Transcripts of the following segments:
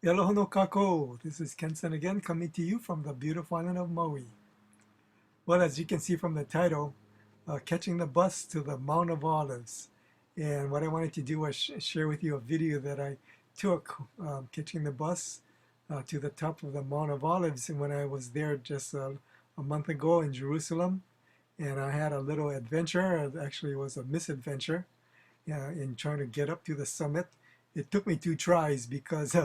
Aloha no kako. This is Kenson again, coming to you from the beautiful island of Maui. Well, as you can see from the title, catching the bus to the Mount of Olives. And what I wanted to do was share with you a video that I took catching the bus to the top of the Mount of Olives. And when I was there just a month ago in Jerusalem, and I had a little adventure. Actually, it was a misadventure in trying to get up to the summit. It took me 2 tries because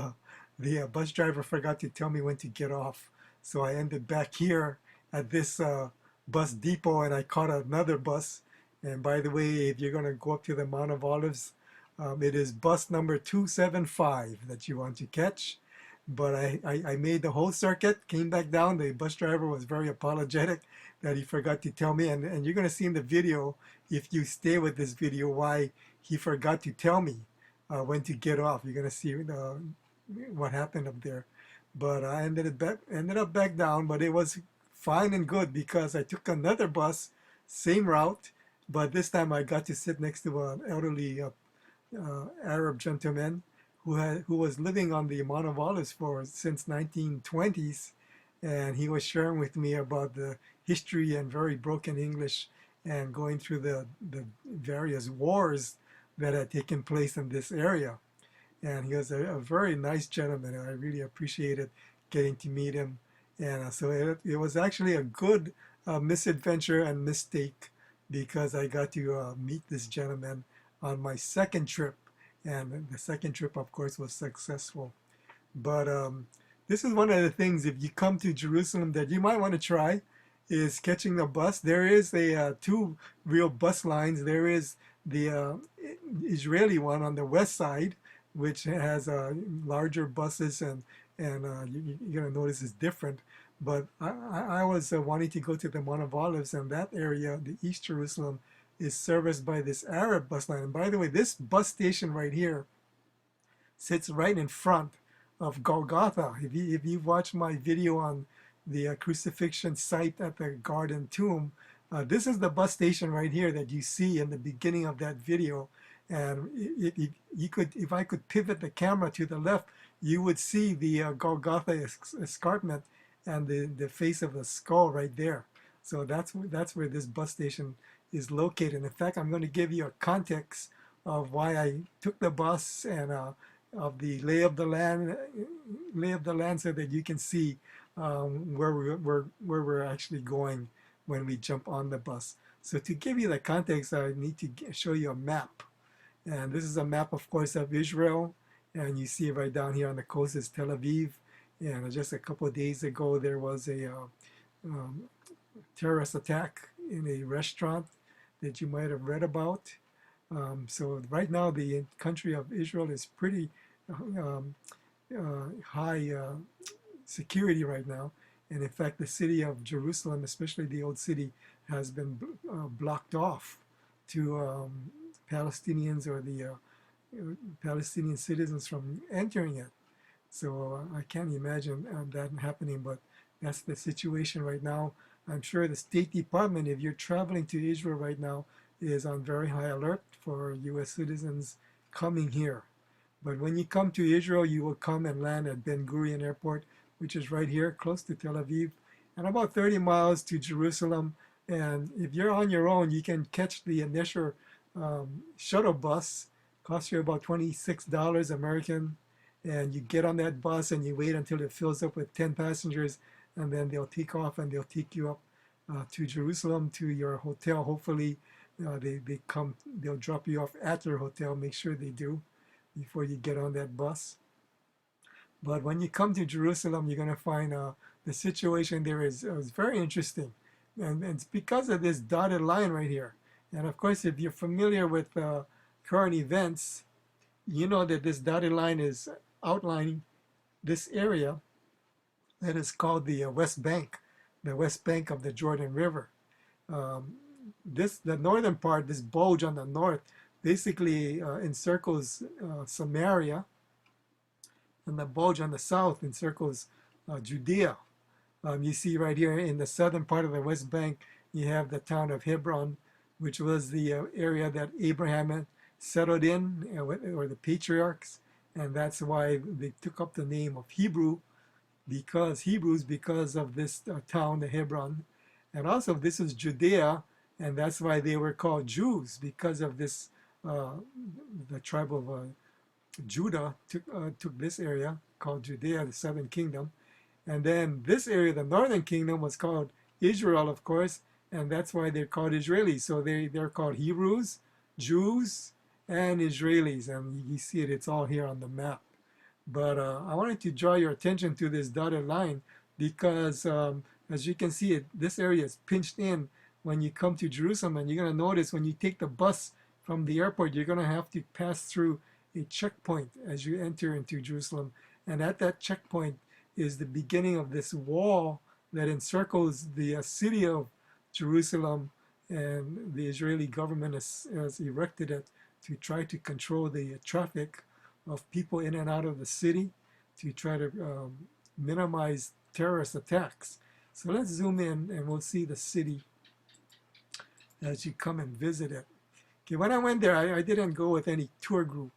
the bus driver forgot to tell me when to get off. So I ended back here at this bus depot and I caught another bus. And by the way, if you're going to go up to the Mount of Olives, it is bus number 275 that you want to catch. But I made the whole circuit, came back down. The bus driver was very apologetic that he forgot to tell me. And you're going to see in the video, if you stay with this video, why he forgot to tell me when to get off. You're going to see what happened up there. But I ended up back down, but it was fine and good because I took another bus, same route, but this time I got to sit next to an elderly Arab gentleman who was living on the Mount of Olives for since 1920s, and he was sharing with me about the history and very broken English and going through the various wars that had taken place in this area. And he was a very nice gentleman. I really appreciated getting to meet him. And so it was actually a good misadventure and mistake because I got to meet this gentleman on my second trip. And the second trip, of course, was successful. But this is one of the things, if you come to Jerusalem, that you might want to try is catching the bus. There is two real bus lines. There is the Israeli one on the west side, which has larger buses, and you're going to notice it's different. But I was wanting to go to the Mount of Olives, and that area, the East Jerusalem, is serviced by this Arab bus line. And by the way, this bus station right here sits right in front of Golgotha. If you've watched my video on the crucifixion site at the Garden Tomb, this is the bus station right here that you see in the beginning of that video. And if I could pivot the camera to the left, you would see the Golgotha escarpment and the face of a skull right there. So that's where this bus station is located. In fact, I'm going to give you a context of why I took the bus and of the lay of the land, so that you can see where we're actually going when we jump on the bus. So to give you the context, I need to show you a map. And this is a map, of course, of Israel. And you see right down here on the coast is Tel Aviv. And just a couple of days ago, there was a terrorist attack in a restaurant that you might have read about. So right now, the country of Israel is pretty high security right now. And in fact, the city of Jerusalem, especially the old city, has been blocked off to Palestinians or the Palestinian citizens from entering it. So I can't imagine that happening, but that's the situation right now. I'm sure the State Department, if you're traveling to Israel right now, is on very high alert for U.S. citizens coming here. But when you come to Israel, you will come and land at Ben Gurion Airport, which is right here, close to Tel Aviv, and about 30 miles to Jerusalem. And if you're on your own, you can catch the initial shuttle bus. Costs you about $26 American, and you get on that bus and you wait until it fills up with 10 passengers, and then they'll take off and they'll take you up to Jerusalem to your hotel. Hopefully, they'll drop you off at your hotel. Make sure they do before you get on that bus. But when you come to Jerusalem, you're going to find the situation there is very interesting, and it's because of this dotted line right here. And of course, if you're familiar with current events, you know that this dotted line is outlining this area that is called the West Bank, the West Bank of the Jordan River. The northern part, this bulge on the north, basically encircles Samaria, and the bulge on the south encircles Judea. You see right here in the southern part of the West Bank, you have the town of Hebron, which was the area that Abraham had settled in, or the patriarchs, and that's why they took up the name of Hebrew, because Hebrews, because of this town, the Hebron. And also this is Judea, and that's why they were called Jews, because of this, uh, the tribe of Judah took this area called Judea, the southern kingdom. And then this area, the northern kingdom, was called Israel, of course, and that's why they're called Israelis. So they're called Hebrews, Jews, and Israelis. And you see it, it's all here on the map. But I wanted to draw your attention to this dotted line because, as you can see, this area is pinched in when you come to Jerusalem. And you're going to notice when you take the bus from the airport, you're going to have to pass through a checkpoint as you enter into Jerusalem. And at that checkpoint is the beginning of this wall that encircles the city of Jerusalem. And the Israeli government has erected it to try to control the traffic of people in and out of the city, to try to minimize terrorist attacks. So let's zoom in and we'll see the city as you come and visit it. Okay, when I went there, I didn't go with any tour group.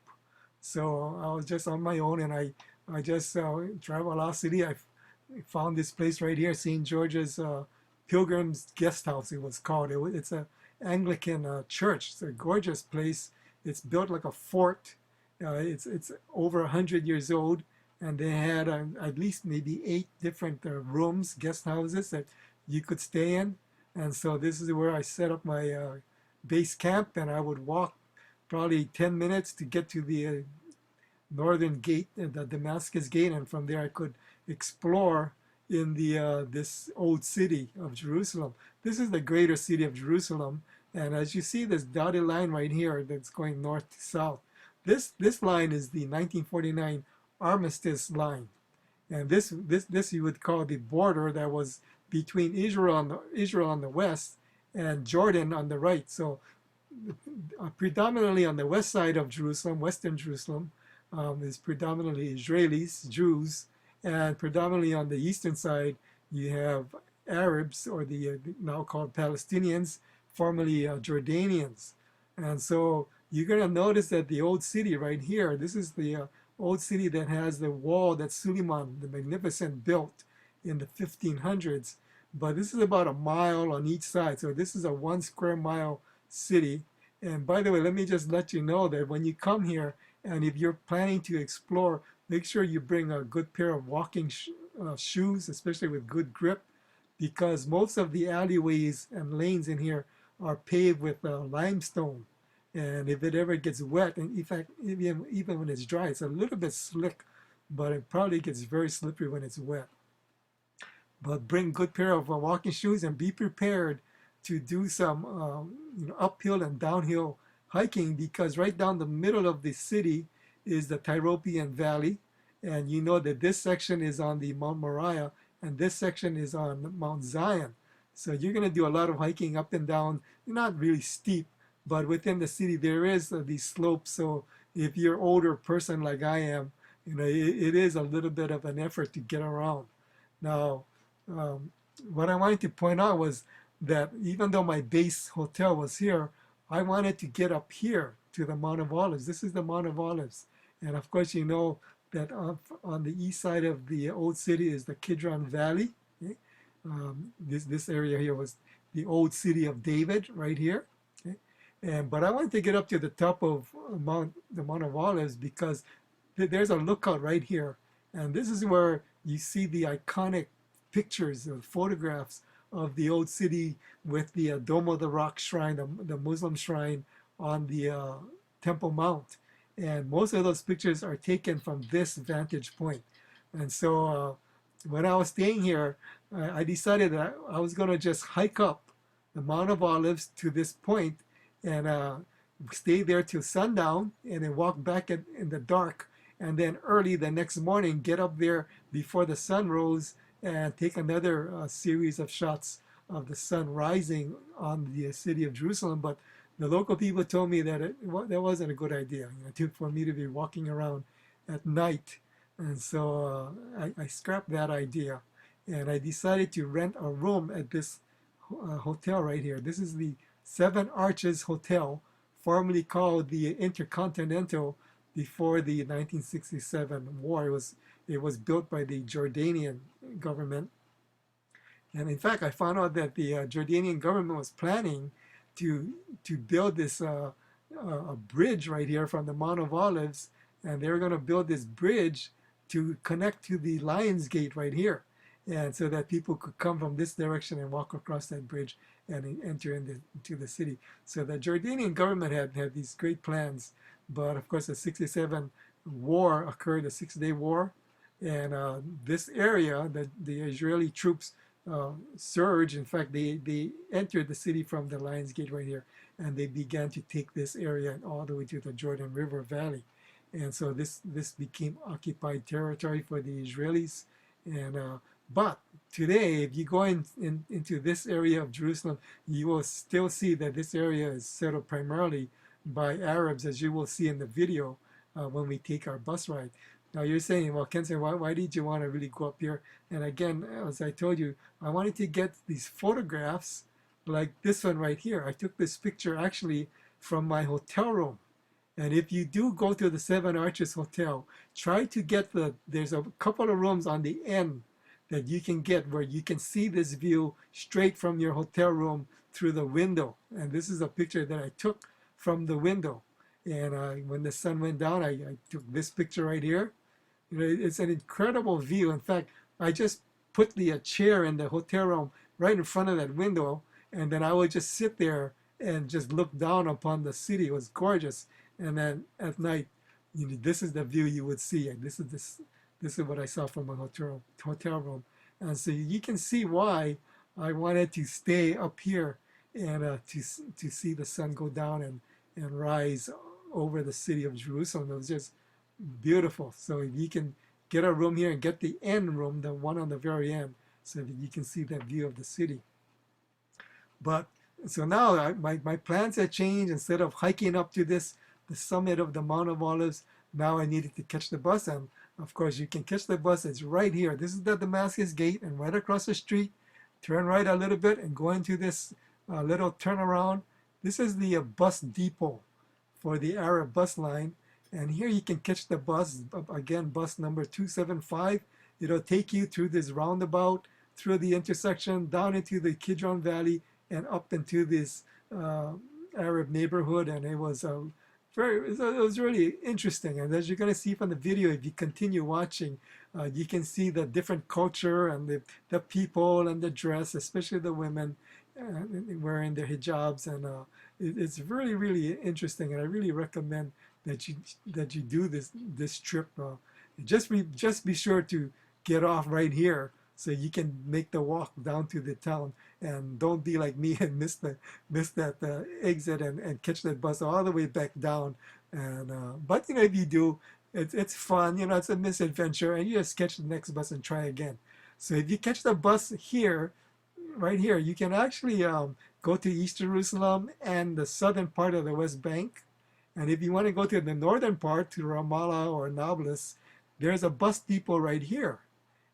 So I was just on my own, and I just traveled our city. I found this place right here, St. George's Pilgrim's Guest House, it was called. It's an Anglican church. It's a gorgeous place. It's built like a fort. It's over 100 years old, and they had at least maybe 8 different rooms, guest houses that you could stay in. And so this is where I set up my base camp, and I would walk probably 10 minutes to get to the northern gate, the Damascus gate, and from there I could explore in the this old city of Jerusalem. This is the greater city of Jerusalem, and as you see this dotted line right here that's going north to south, this line is the 1949 armistice line, and this you would call the border that was between Israel on the west and Jordan on the right. So predominantly on the west side of Jerusalem, western Jerusalem, is predominantly Israelis, Jews, and predominantly on the eastern side you have Arabs, or the now called Palestinians, formerly Jordanians. And so you're going to notice that the old city right here, this is the old city that has the wall that Suleiman the Magnificent built in the 1500s. But this is about a mile on each side. So this is a 1 square mile city. And by the way, let me just let you know that when you come here, and if you're planning to explore, make sure you bring a good pair of walking shoes, especially with good grip, because most of the alleyways and lanes in here are paved with limestone. And if it ever gets wet, and in fact, even when it's dry, it's a little bit slick, but it probably gets very slippery when it's wet. But bring good pair of walking shoes and be prepared to do some uphill and downhill hiking, because right down the middle of the city is the Tyropoeon Valley, and you know that this section is on the Mount Moriah and this section is on Mount Zion. So you're going to do a lot of hiking up and down, not really steep, but within the city there is these slopes. So if you're an older person like I am, it is a little bit of an effort to get around. Now, what I wanted to point out was that even though my base hotel was here, I wanted to get up here to the Mount of Olives. This is the Mount of Olives. And of course, you know that on the east side of the old city is the Kidron Valley. Okay? This area here was the old city of David right here. Okay? But I wanted to get up to the top of the Mount of Olives because there's a lookout right here. And this is where you see the iconic pictures or photographs of the old city with the Dome of the Rock shrine, the Muslim shrine on the Temple Mount. And most of those pictures are taken from this vantage point. And so when I was staying here, I decided that I was going to just hike up the Mount of Olives to this point and stay there till sundown and then walk back in the dark. And then early the next morning, get up there before the sun rose and take another series of shots of the sun rising on the city of Jerusalem. But the local people told me that that wasn't a good idea, for me to be walking around at night. And so I scrapped that idea. And I decided to rent a room at this hotel right here. This is the Seven Arches Hotel, formerly called the Intercontinental, before the 1967 war. It was built by the Jordanian government. And in fact, I found out that the Jordanian government was planning to build this a bridge right here from the Mount of Olives, and they were going to build this bridge to connect to the Lions Gate right here, and so that people could come from this direction and walk across that bridge and enter into the city. So the Jordanian government had these great plans, but of course the 67 war occurred, the Six-Day War, and this area, the Israeli troops surge. In fact, they entered the city from the Lions Gate right here, and they began to take this area and all the way to the Jordan River Valley. And so this became occupied territory for the Israelis. And but today, if you go into this area of Jerusalem, you will still see that this area is settled primarily by Arabs, as you will see in the video when we take our bus ride. Now you're saying, well, Kenson, why did you want to really go up here? And again, as I told you, I wanted to get these photographs like this one right here. I took this picture actually from my hotel room. And if you do go to the Seven Arches Hotel, try to get there's a couple of rooms on the end that you can get where you can see this view straight from your hotel room through the window. And this is a picture that I took from the window. And when the sun went down, I took this picture right here. You know, it's an incredible view. In fact, I just put the chair in the hotel room right in front of that window, and then I would just sit there and just look down upon the city. It was gorgeous. And then at night, you know, this is the view you would see. And this is what I saw from my hotel room. And so you can see why I wanted to stay up here and to see the sun go down and rise over the city of Jerusalem. It was just beautiful. So if you can get a room here and get the end room, the one on the very end, so that you can see that view of the city. But so now my plans had changed. Instead of hiking up to the summit of the Mount of Olives, now I needed to catch the bus. And of course, you can catch the bus. It's right here. This is the Damascus Gate, and right across the street, turn right a little bit and go into this little turnaround. This is the bus depot for the Arab bus line. And here you can catch the bus, again, bus number 275. It'll take you through this roundabout, through the intersection, down into the Kidron Valley, and up into this Arab neighborhood. And it was it was really interesting. And as you're going to see from the video, if you continue watching, you can see the different culture and the people and the dress, especially the women wearing their hijabs. And it's really, really interesting. And I really recommend that you do this trip. Just be sure to get off right here so you can make the walk down to the town, and don't be like me and miss that exit and catch that bus all the way back down. And but you know, if you do, it's fun. You know, it's a misadventure, and you just catch the next bus and try again. So if you catch the bus here, right here, you can actually go to East Jerusalem and the southern part of the West Bank. And if you want to go to the northern part, to Ramallah or Nablus, there's a bus depot right here.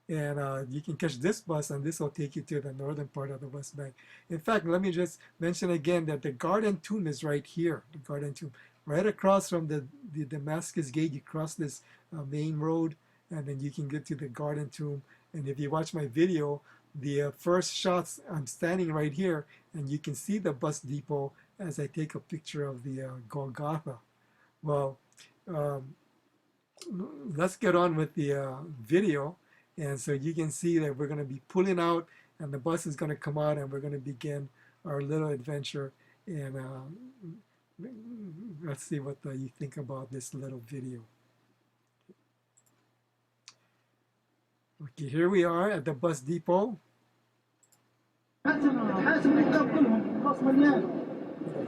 And you can catch this bus, and this will take you to the northern part of the West Bank. In fact, let me just mention again that the Garden Tomb is right here. The Garden Tomb, right across from the Damascus Gate. You cross this main road, and then you can get to the Garden Tomb. And if you watch my video, the first shots, I'm standing right here, and you can see the bus depot as I take a picture of the Golgotha. Well, let's get on with the video. And so you can see that we're going to be pulling out, and the bus is going to come out, and we're going to begin our little adventure. And let's see what you think about this little video. Okay, here we are at the bus depot. A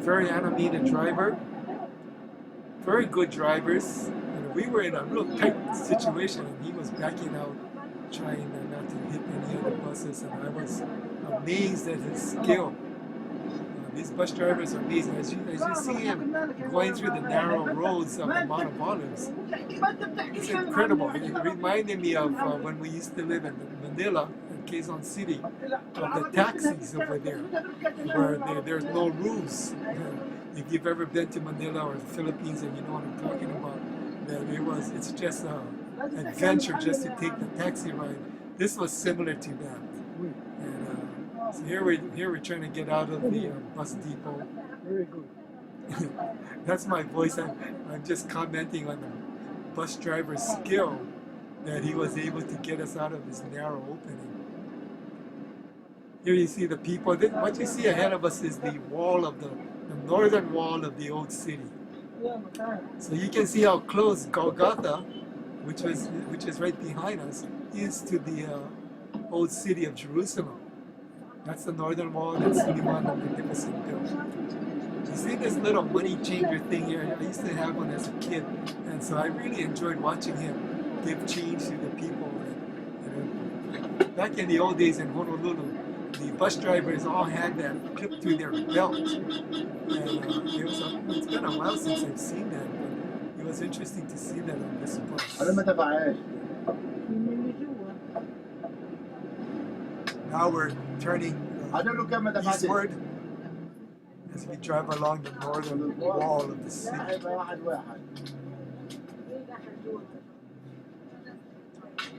very animated driver, very good drivers. And we were in a real tight situation, and he was backing out, trying not to hit any other buses, and I was amazed at his skill. These bus drivers are amazing. As you see him going through the narrow roads of the Mount of Olives, it's incredible. It reminded me of when we used to live in Manila, in Quezon City, of the taxis over there, where there's no rules. If you've ever been to Manila or the Philippines and you know what I'm talking about, that it's just an adventure just to take the taxi ride. This was similar to that. And so here we're trying to get out of the bus depot. Very good. That's my voice. I'm just commenting on the bus driver's skill that he was able to get us out of this narrow opening. Here you see the people. What you see ahead of us is the wall of the northern wall of the old city. So you can see how close Golgotha, which is right behind us, is to the old city of Jerusalem. That's the northern wall. That's Suleiman the Magnificent built. You see this little money changer thing here? I used to have one as a kid, and so I really enjoyed watching him give change to the people. And, back in the old days in Honolulu, the bus drivers all had that clipped to their belt. And it's been a while since I've seen that, but it was interesting to see that on this bus. Now we're turning eastward as we drive along the northern wall of the city.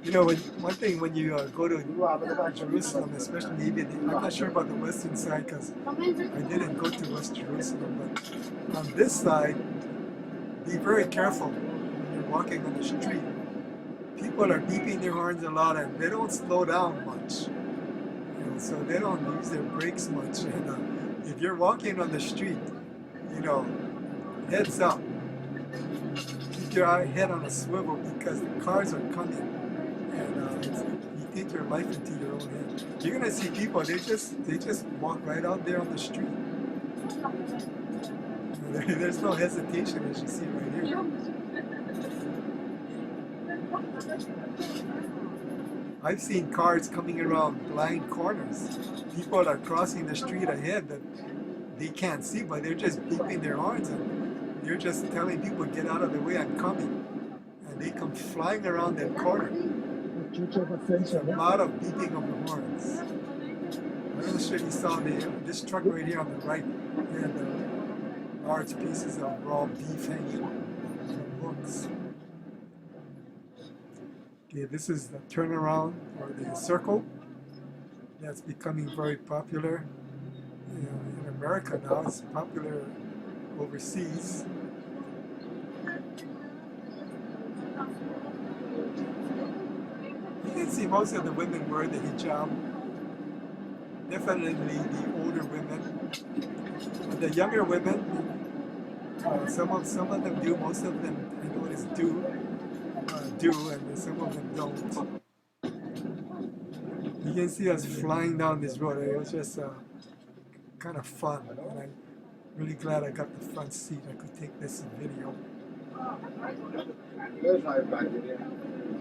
You know, one thing when you go to Jerusalem, especially maybe I'm not sure about the western side because I didn't go to West Jerusalem, but on this side, be very careful when you're walking on the street. People are beeping their horns a lot and they don't slow down much. You know, so they don't use their brakes much. And if you're walking on the street, you know, heads up. Keep your head on a swivel because the cars are coming. And you take your life into your own hand. You're gonna see people. They just walk right out there on the street. There's no hesitation, as you see right here. I've seen cars coming around blind corners. People are crossing the street ahead that they can't see, but they're just beeping their horns and they're just telling people, "Get out of the way, I'm coming." And they come flying around that corner. A lot of beeping of the horns. I'm not sure you saw this truck right here on the right. And large pieces of raw beef hanging on the hooks. Okay, this is the turnaround or the circle that's becoming very popular in America now. It's popular overseas. You can see most of the women wear the hijab. Definitely the older women. But the younger women, some of them do, most of them I notice do, and some of them don't. You can see us flying down this road. It was just kind of fun, and I'm really glad I got the front seat. I could take this video.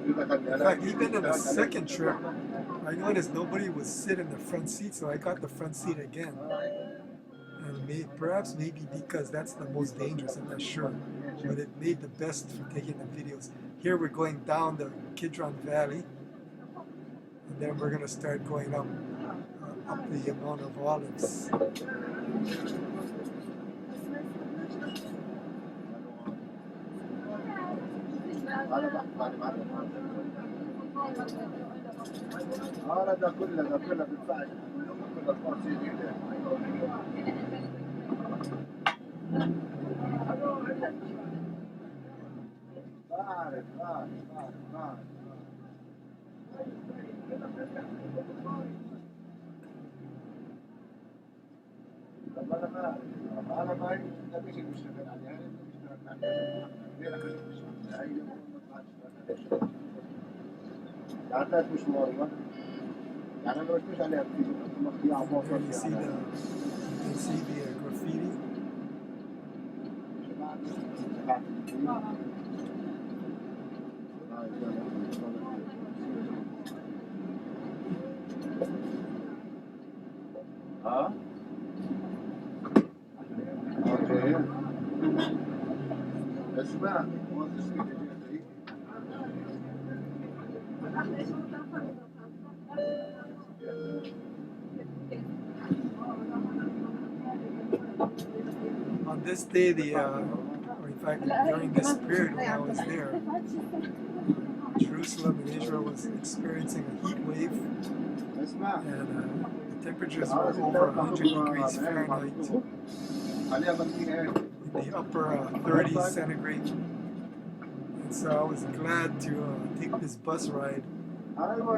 In fact, even in the second trip, I noticed nobody would sit in the front seat, so I got the front seat again. And perhaps maybe because that's the most dangerous, I'm not sure. But it made the best for taking the videos. Here we're going down the Kidron Valley, and then we're going to start going up the Mount of Olives. There you see the graffiti. Huh? Okay. اسمع On this day, or in fact, during this period when I was there, Jerusalem and Israel was experiencing a heat wave, and the temperatures were over 100 degrees Fahrenheit, in the upper 30s centigrade. And so I was glad to take this bus ride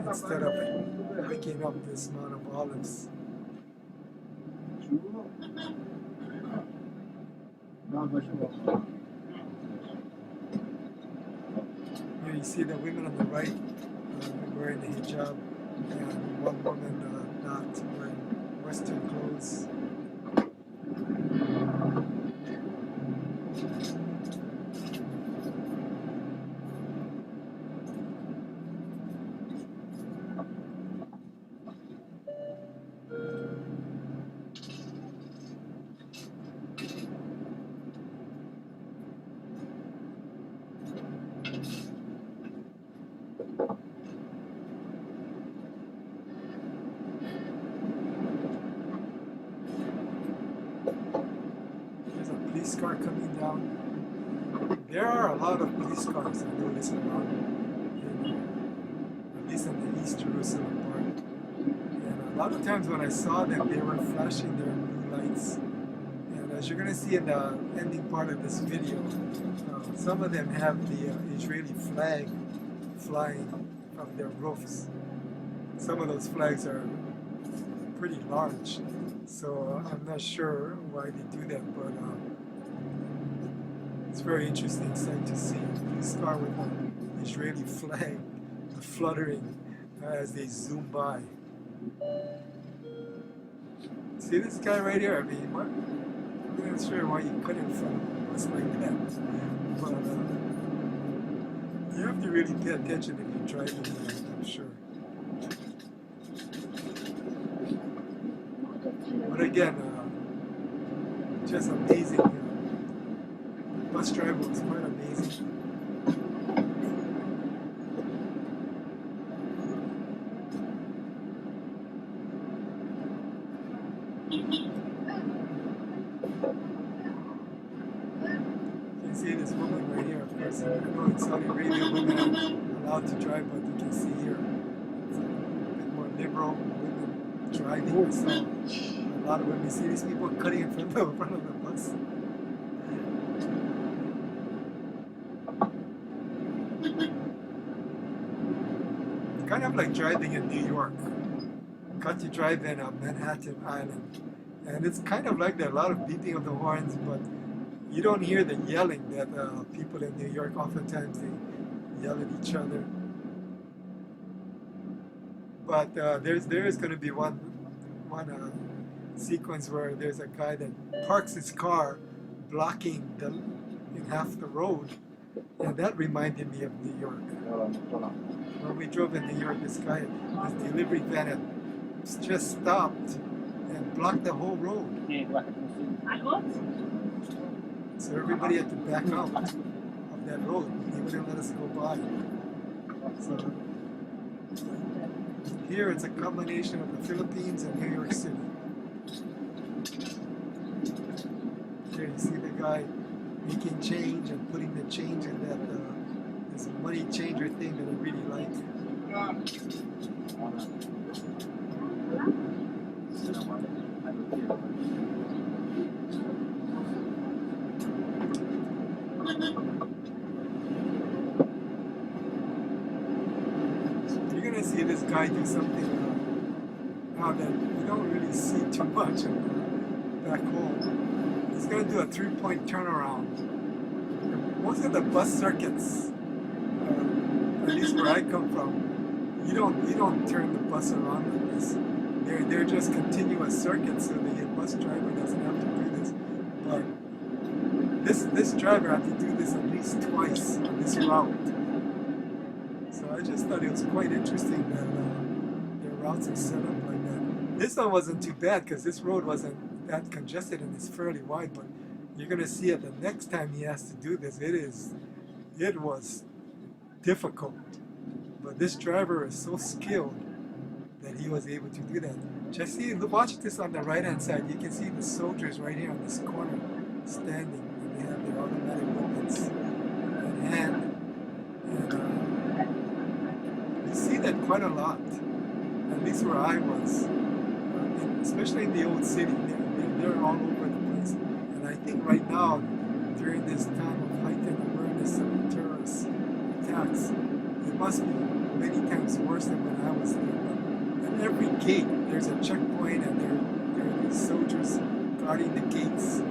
instead of hiking up this Mount of Olives. Here you see the women on the right wearing the hijab, and one woman not wearing Western clothes. There's a police car coming down. There are a lot of police cars I notice around, at least in the East Jerusalem part. And a lot of times when I saw them, they were flashing their blue lights. And as you're going to see in the ending part of this video, some of them have the Israeli flag flying from their roofs. Some of those flags are pretty large, so I'm not sure why they do that, but it's very interesting sight to see. This car with an Israeli flag fluttering as they zoom by. See this guy right here? I mean, what? I'm not sure why you cut in front of us like that, but you have to really pay attention if you're driving here, I'm sure. But again, just amazing. The bus driver was quite amazing. You can see this woman right here, of course. I know in Saudi Arabia women are allowed to drive, but you can see here it's a bit more liberal women driving. So a lot of women, see these people cutting in front of the bus. It's kind of like driving in New York. Got to drive in Manhattan Island. And it's kind of like that, a lot of beeping of the horns, but you don't hear the yelling that people in New York, oftentimes they yell at each other. But there is going to be one sequence where there's a guy that parks his car blocking in half the road, and that reminded me of New York. When we drove in New York, this delivery van had just stopped and blocked the whole road. So everybody had to back out of that road. They wouldn't let us go by. So here it's a combination of the Philippines and New York City. Here you see the guy making change and putting the change in that this money changer thing that I really like. You're gonna see this guy do something now that you don't really see too much back home. He's gonna do a 3-point turnaround. Most of the bus circuits, at least where I come from, you don't turn the bus around like this. They're just continuous circuits, so the bus driver doesn't have to do this. But this driver had to do this at least twice on this route. So I just thought it was quite interesting that their routes are set up like that. This one wasn't too bad because this road wasn't that congested and it's fairly wide, but you're gonna see it the next time he has to do this. It was difficult, but this driver is so skilled that he was able to do that. Just watch this on the right hand side. You can see the soldiers right here on this corner standing. They have their automatic weapons at hand, and you see that quite a lot. At least where I was, especially in the old city, they're all over the place. And I think right now, during this time of heightened awareness of terrorist attacks, it must be many times worse than when I was there. But at every gate, there's a checkpoint, and there are these soldiers guarding the gates.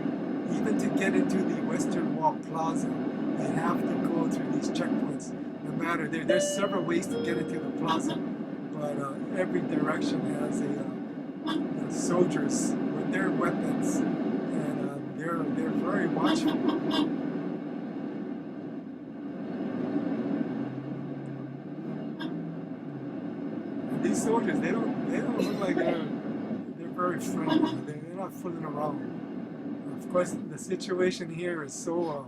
Even to get into the Western Wall Plaza, you have to go through these checkpoints. No matter, there's several ways to get into the plaza, but every direction has soldiers with their weapons, and they're very watchful. And these soldiers, they don't look like they're very friendly. They're not fooling around. Of course, the situation here is so.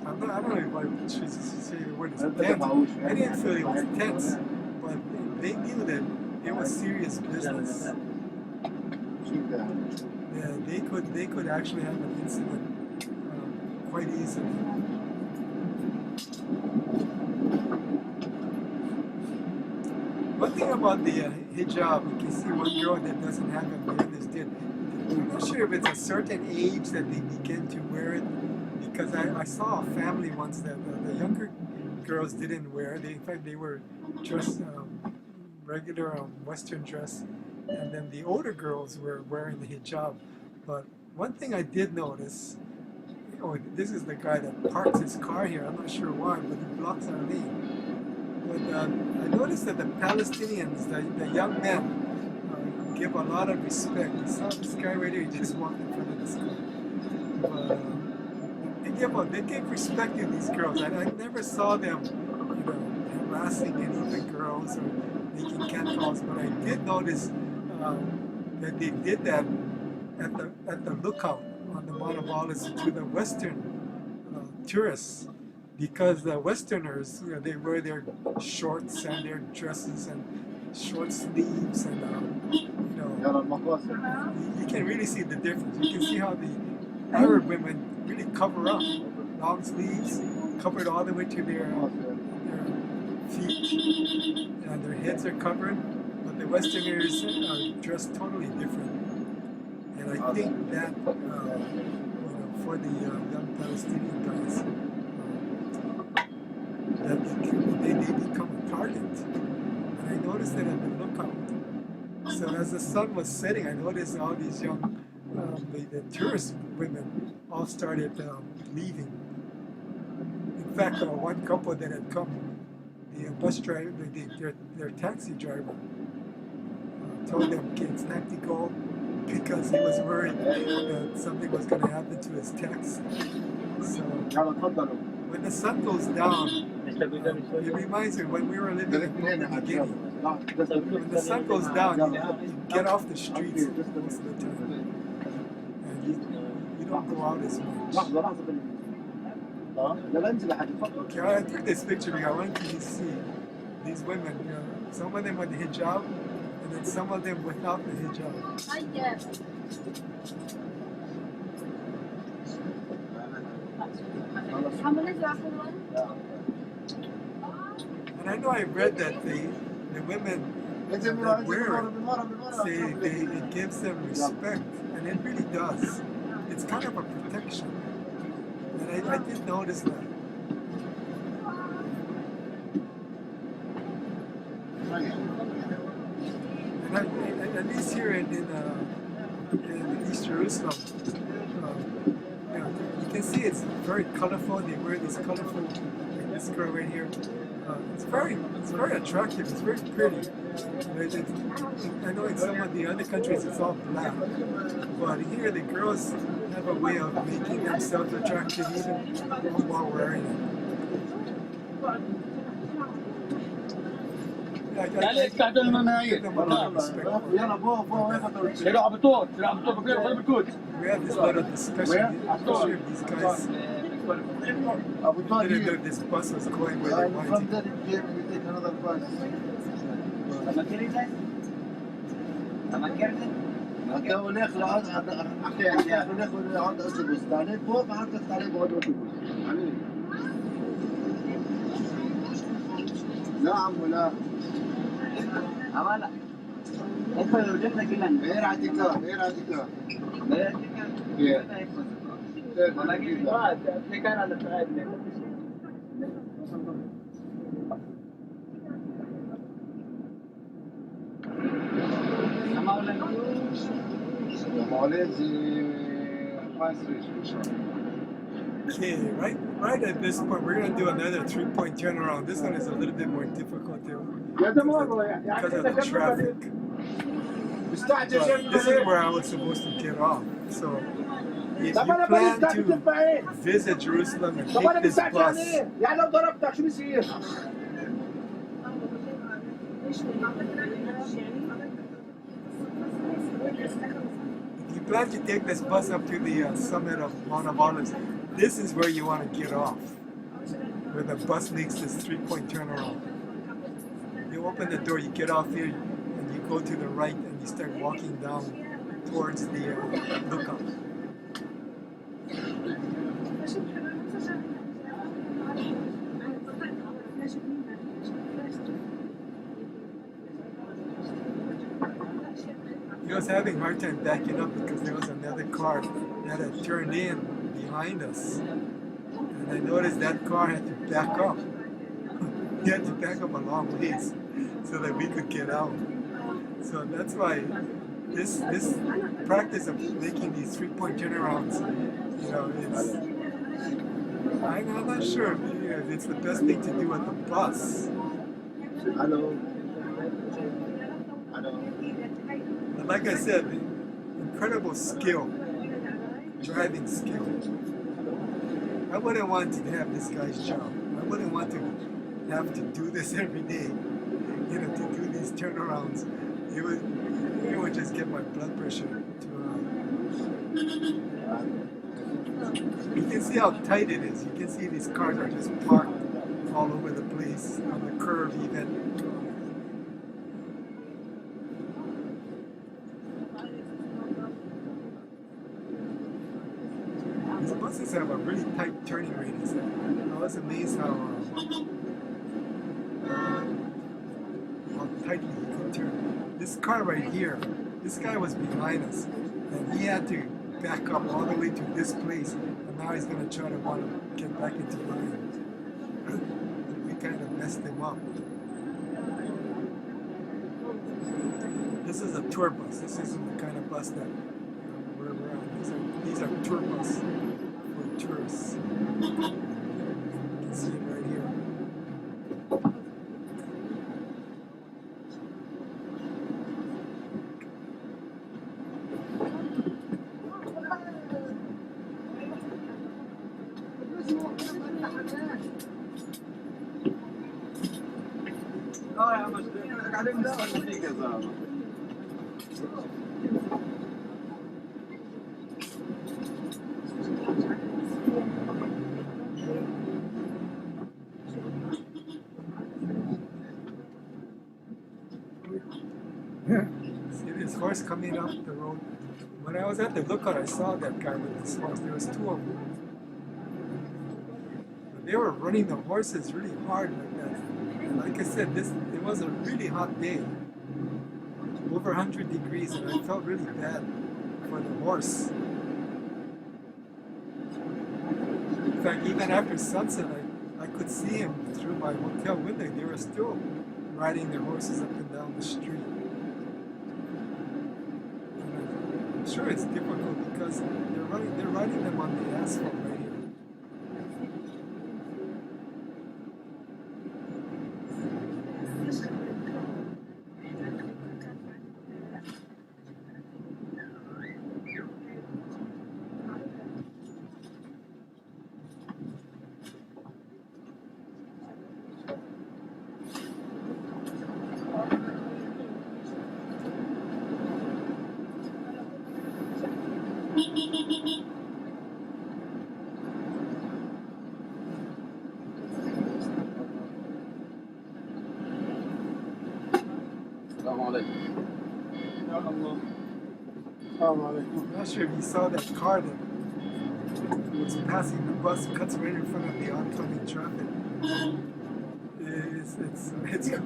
I don't know if I should say the word is tense. I didn't feel it was tense, but they knew that it was serious business. Yeah, they could actually have an incident quite easily. One thing about the hijab, you can see one girl that doesn't have it, the others did. I'm not sure if it's a certain age that they begin to wear it, because I saw a family once that the younger girls didn't wear it. In fact, they were dressed regular Western dress, and then the older girls were wearing the hijab. But one thing I did notice, this is the guy that parks his car here. I'm not sure why, but he blocks our lane. But I noticed that the Palestinians, the young men, give a lot of respect. You saw this guy right here, he just walked in front of this car. But they give respect to these girls. I never saw them, harassing any of the girls or making catcalls, but I did notice that they did that at the lookout on the Mount of Olives to the Western tourists. Because the Westerners, they wear their shorts and their dresses and short sleeves, and you can really see the difference. You can see how the Arab women really cover up, long sleeves, covered all the way to their feet, and their heads are covered. But the Westerners are dressed totally different, and I think that for the young Palestinian guys, that they become a target. And I noticed that at the lookout. So as the sun was setting, I noticed all these young, the tourist women all started leaving. In fact, one couple that had come, the bus driver, their taxi driver, told them, okay, it's time to go, because he was worried that something was going to happen to his taxi. So when the sun goes down, it reminds me when we were living in Papua New Guinea. When the sun goes down, you get off the streets most of the time, and you don't go out as much. Okay, I took this picture because I wanted you to see these women. Some of them with the hijab, and then some of them without the hijab. And I know I read that the women that wear it say it gives them respect, and it really does. It's kind of a protection, and I did notice that. And at least here in East Jerusalem, you can see it's very colorful. They wear these colorful, like this girl right here. It's very attractive. It's very pretty. I know in some of the other countries it's all black, but here the girls have a way of making themselves attractive even while wearing it. I give them a lot of respect for it. We had this little discussion. I'm not sure if these guys didn't know if this bus was going where they wanted to. انت هناك احكي هناك عند اتوبيس ثاني فوق حتى عليه بعد اتوبيس يعني لا عمو لا عمالة ايش لو جبنا كمان غير عتيكا غير عتيكا غير عتيكا ولكن كان على الفرائض Okay, right at this point, we're gonna do another three-point turnaround. This one is a little bit more difficult because of the traffic. But this is where I was supposed to get off. So if you plan to visit Jerusalem and take this bus, يعني لو ضربتك شو بيصير؟ if you plan to take this bus up to the summit of Mount of Olives, this is where you want to get off, where the bus makes this three-point turnaround. You open the door, you get off here, and you go to the right, and you start walking down towards the lookout. He was having a hard time backing up because there was another car that had turned in behind us. And I noticed that car had to back up. He had to back up a long ways so that we could get out. So that's why this practice of making these three-point turnarounds, I'm not sure if it's the best thing to do with the bus. Hello. But like I said, incredible skill, driving skill. I wouldn't want to have this guy's job. I wouldn't want to have to do this every day, to do these turnarounds. It would just get my blood pressure too high. You can see how tight it is. You can see these cars are just parked all over the place, on the curve even. These buses have a really tight turning radius. I was amazed how tightly he could turn. This car right here, this guy was behind us, and he had to back up all the way to this place, and now he's going to try to want to get back into line. We kind of messed him up. This is a tour bus. This isn't the kind of bus that we're on. These are tour bus for tourists. You can see it right here. See this horse coming up the road? When I was at the lookout, I saw that guy with this horse. There was two of them. But they were running the horses really hard like that. And like I said, it was a really hot day, over 100 degrees, and I felt really bad for the horse. In fact, even after sunset, I could see him through my hotel window. They were still riding their horses up and down the street. I'm sure it's difficult because they're riding them on the asphalt right here. السلام عليكم. يا الله. I'm not sure if you saw that car that was passing the bus, cuts right in front of the oncoming traffic. It's a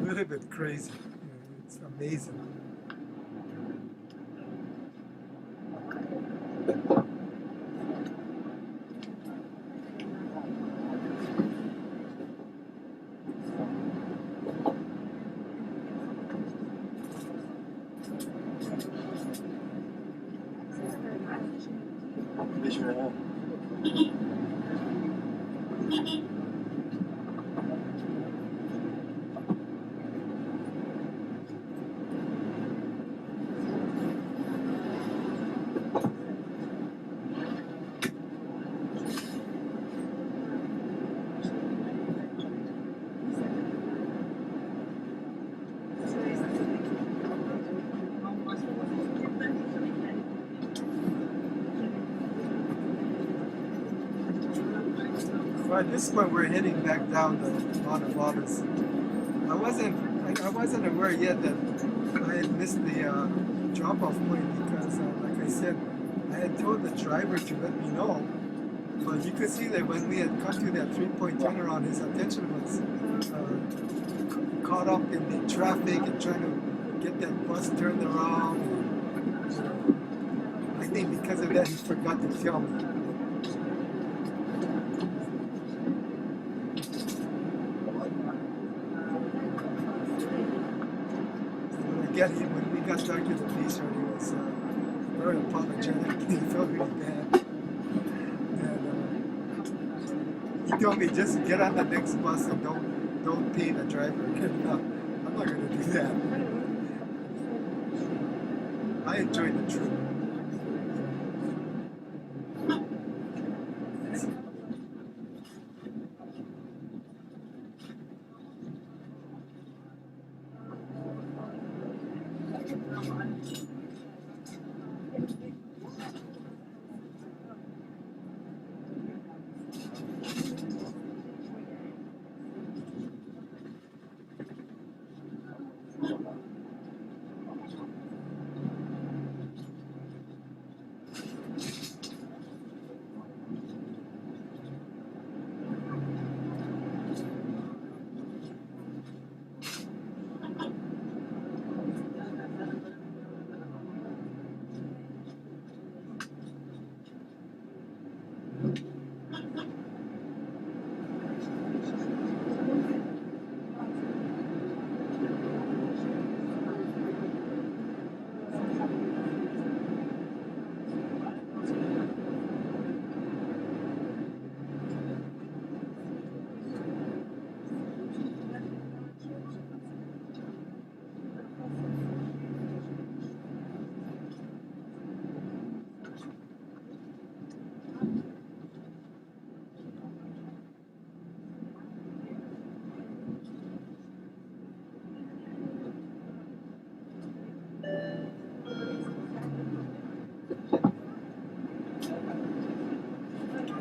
little bit crazy. It's amazing. So at this point, we're heading back down the Mount of Olives. I wasn't aware yet that I had missed the drop-off point because, like I said, I had told the driver to let me know. But you could see that when we had come to that three-point turnaround, his attention was caught up in the traffic and trying to get that bus turned around. And, I think because of that, he forgot to tell me. When we got back to the beach, he was very apologetic. He felt really bad. And he told me just get on the next bus and don't pay the driver. No, I'm not going to do that. I enjoyed the trip.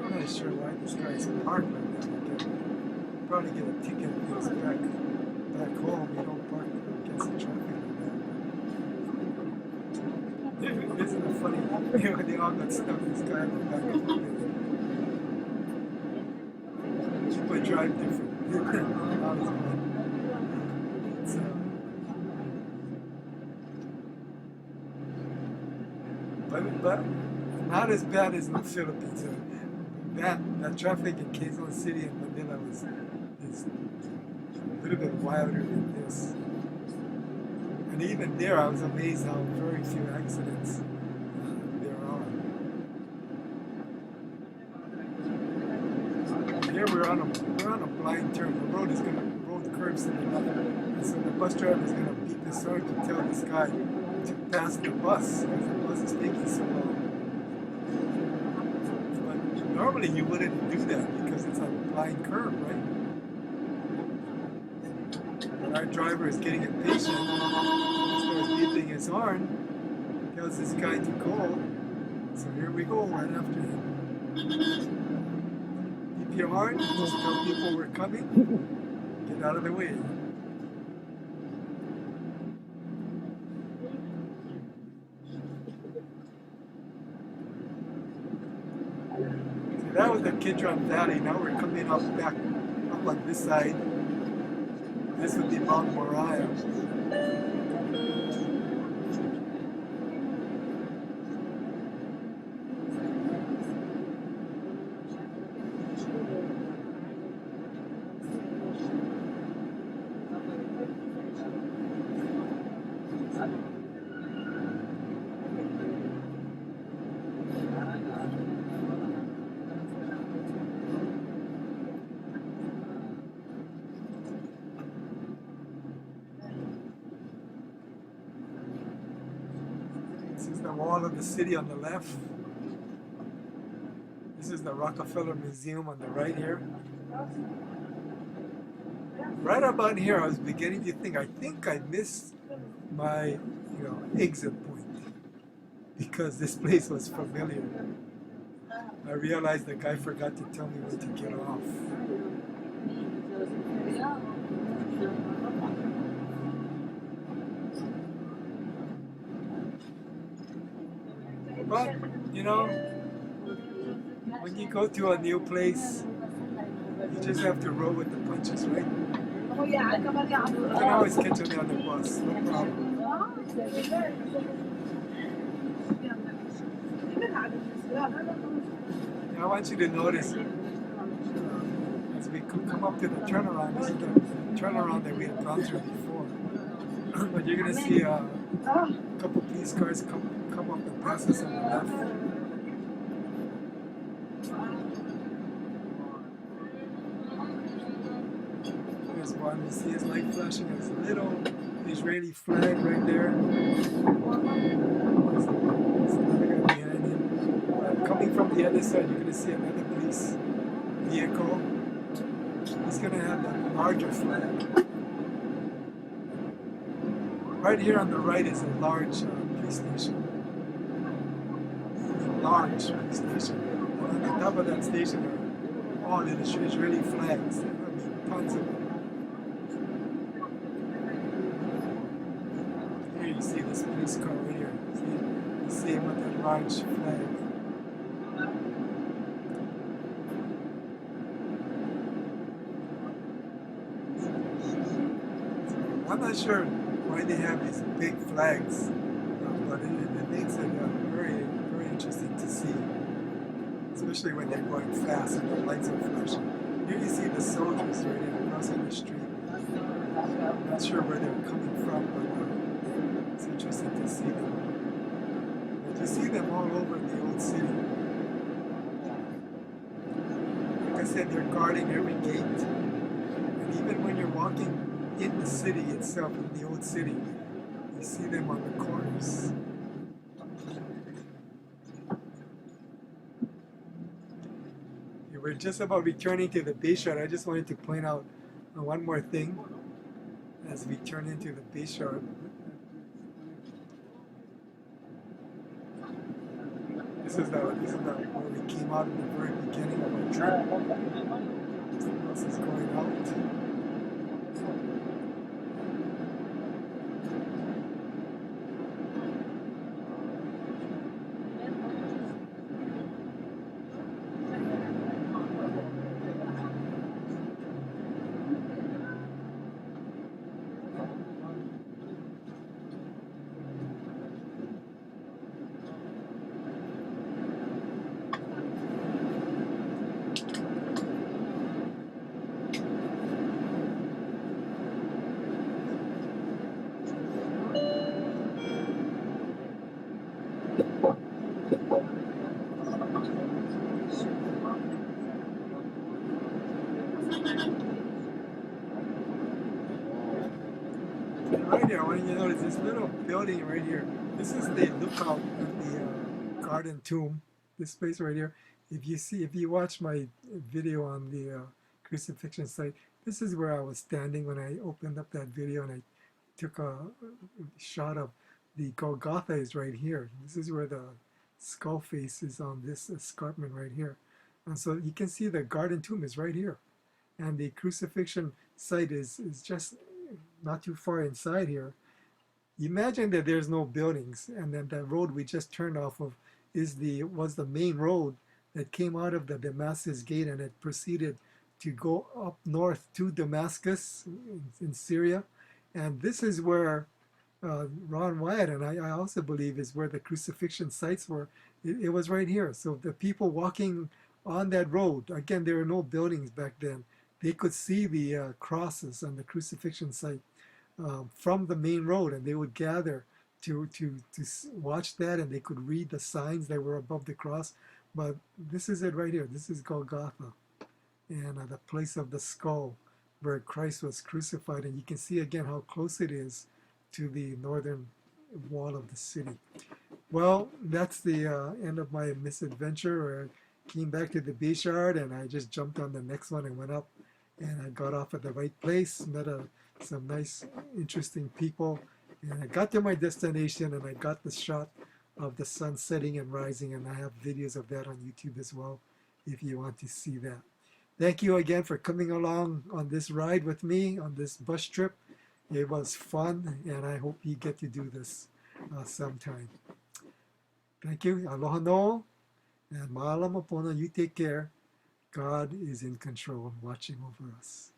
I'm not sure why this guy's parked like that. Probably get a ticket if he's back home. You don't park against the traffic like that. Isn't it funny? They all got stuck. This guy in the back of the building. People drive different. But not as bad as in the Philippines. That traffic in Quezon City and Manila is a little bit wilder than this. And even there, I was amazed how very few accidents there are. Here we're on a blind turn. The road curves to the left, and so the bus driver is gonna beat this horn to tell this guy to pass the bus because the bus is taking so long. But normally you wouldn't do that because it's a blind curve, right? But our driver is getting impatient. He starts beeping his horn, tells this guy to go. So here we go, right after him. Beep your horn, just tell people we're coming. Get out of the way. Kidron Valley. Now we're coming up back up on this side. This would be Mount Moriah. This is the wall of the city on the left. This is the Rockefeller Museum on the right here. Right about here, I was beginning to think I missed my, exit point because this place was familiar. I realized the guy forgot to tell me when to get off. But, when you go to a new place, you just have to roll with the punches, right? You can always catch me on the bus, no problem. Now I want you to notice, as we come up to the turnaround, this is the turnaround that we had gone through before. But you're going to see a couple police cars come up and pass us on the left. There's one, you see his light flashing, there's a little Israeli flag right there. There's another guy behind him. Coming from the other side, you're going to see another police vehicle. He's going to have the larger flag. Right here on the right is a large police station. A large police station. And on the top of that station are all the Israeli flags. I mean, tons of them. Here you see this police car right here. You see him with that large flag. I'm not sure why they have these big flags, but it makes it very, very interesting to see, especially when they're going fast and the lights are flashing. Here you see the soldiers right here crossing the street. I'm not sure where they're coming from, but it's interesting to see them. But you see them all over the old city. Like I said, they're guarding every gate, and even when you're walking in the city itself, in the old city, you see them on the corners. We're just about returning to the Bayshore. I just wanted to point out one more thing as we turn into the Bayshore. This is where we came out in the very beginning of our trip. The bus is going out. Right here, I want you to notice this little building right here. This is the lookout at the Garden Tomb. This place right here. If you watch my video on the crucifixion site, this is where I was standing when I opened up that video and I took a shot of the Golgotha is right here. This is where the skull face is on this escarpment right here. And so you can see the Garden Tomb is right here. And the crucifixion site is just not too far inside here. Imagine that there's no buildings and then that road we just turned off of was the main road that came out of the Damascus Gate and it proceeded to go up north to Damascus in Syria. And this is where Ron Wyatt, and I also believe, is where the crucifixion sites were. It was right here. So the people walking on that road, again, there were no buildings back then. They could see the crosses on the crucifixion site from the main road, and they would gather to watch that, and they could read the signs that were above the cross. But this is it right here. This is Golgotha, and the place of the skull where Christ was crucified. And you can see again how close it is to the northern wall of the city. Well, that's the end of my misadventure. I came back to the beach yard and I just jumped on the next one and went up, and I got off at the right place, met some nice, interesting people, and I got to my destination and I got the shot of the sun setting and rising, and I have videos of that on YouTube as well if you want to see that. Thank you again for coming along on this ride with me on this bus trip. It was fun, and I hope you get to do this sometime. Thank you. Aloha no, and ma'alama pono. You take care. God is in control, watching over us.